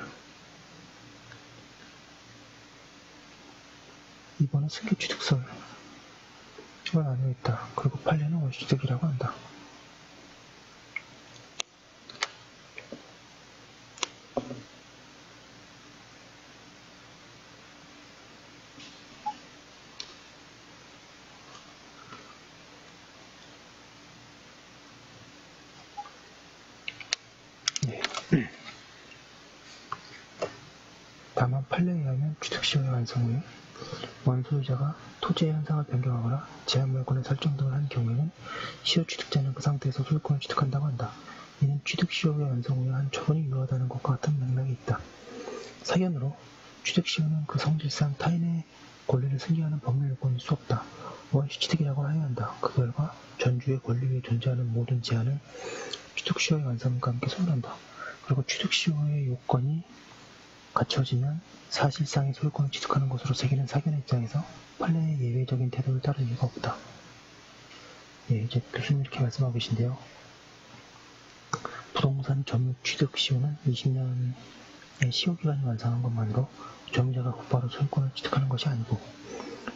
2번은 승계취득설을 나뉘어 있다. 그리고 판례는 원시취득이라고 한다. 다만 판례에 의하면 취득시효의 완성 후에 원소유자가 토지의 현상을 변경하거나 제한물권의 설정 등을 한 경우에는 시효 취득자는 그 상태에서 소유권을 취득한다고 한다. 이는 취득시효의 완성 후에 한 처분이 유효하다는 것과 같은 맥락이 있다. 사견으로 취득시효는 그 성질상 타인의 권리를 승계하는 법률 요건일 수 없다. 원시취득이라고 해야 한다. 그 결과 전주의 권리 위에 존재하는 모든 제한을 취득시효의 완성과 함께 소멸한다. 그리고 취득시효의 요건이 갖춰지면 사실상의 소유권을 취득하는 것으로 새기는 사견의 입장에서 판례의 예외적인 태도를 따를 이유가 없다. 이제 교수님 이렇게 말씀하고 계신데요. 부동산 점유 취득 시효는 20년의 시효기간이 완성한 것만으로 점유자가 곧바로 소유권을 취득하는 것이 아니고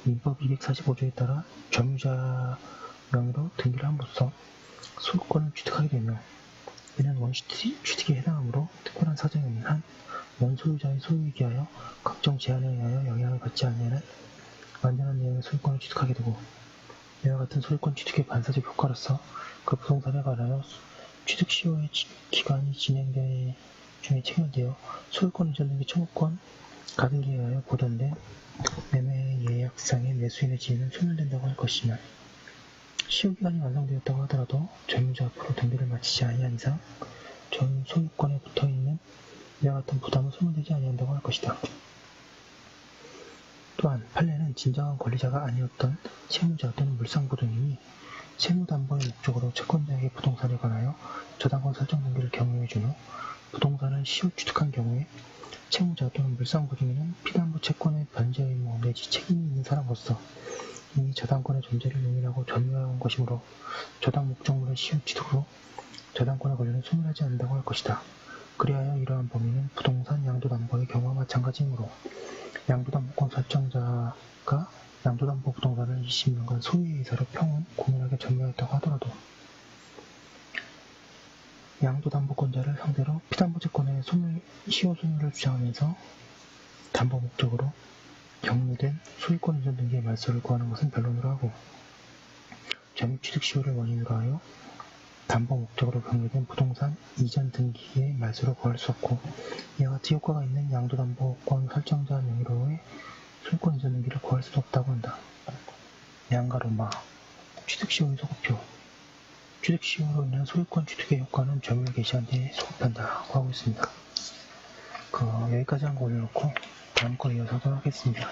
민법 245조에 따라 점유자 명의로 등기를 함으로써 소유권을 취득하게 되며 이는 원시취득에 해당하므로 특별한 사정이 없는 한 원소유자의 소유에 기하여 각종 제한에 의하여 영향을 받지 않는 완전한 내용의 소유권을 취득하게 되고 이와 같은 소유권 취득의 반사적 효과로서 그 부동산에 관하여 취득시효의 기간이 진행된 중에 체결되어 소유권 이전 등기 청구권 가등기에 의하여 보전된 매매 예약상의 매수인의 지위는 소멸된다고 할 것이며 시효기간이 완성되었다고 하더라도 점유자 앞으로 등기를 마치지 아니한 이상 전 소유권에 붙어있는 이와 같은 부담은 소멸되지 아니한다고 할 것이다. 또한 판례는 진정한 권리자가 아니었던 채무자 또는 물상보증인이 채무담보의 목적으로 채권자에게 부동산에 관하여 저당권 설정 등기를 경유해 준 후 부동산을 시효 취득한 경우에 채무자 또는 물상보증인은 피담보 채권의 변제 의무 내지 책임이 있는 사람으로서 이미 저당권의 존재를 용인하고 점유해온 것이므로 저당 목적물의 시효 취득으로 저당권의 권리는 소멸하지 않는다고 할 것이다. 그리하여 이러한 범위는 부동산 양도담보의 경우와 마찬가지이므로 양도담보권 설정자가 양도담보 부동산을 20년간 소유의 의사로 평온 공연하게 점유하였다고 하더라도 양도담보권자를 상대로 피담보채권의 시효 소멸을 주장하면서 담보 목적으로 경유된 소유권 이전 등기의 말소를 구하는 것은 변론으로 하고 점유취득 시효를 원인으로 하여 담보 목적으로 경유된 부동산 이전 등기의 말소를 구할 수 없고 이와 같은 효과가 있는 양도담보권 설정자 명의로의 소유권 이전 등기를 구할 수 없다고 한다. 양가로마 취득시효의 소급표 취득시효로 인한 소유권 취득의 효과는 점유를 개시한 뒤에 소급한다고 하고 있습니다. 여기까지 한 거 올려놓고 다음 거 이어서 하도록 하겠습니다.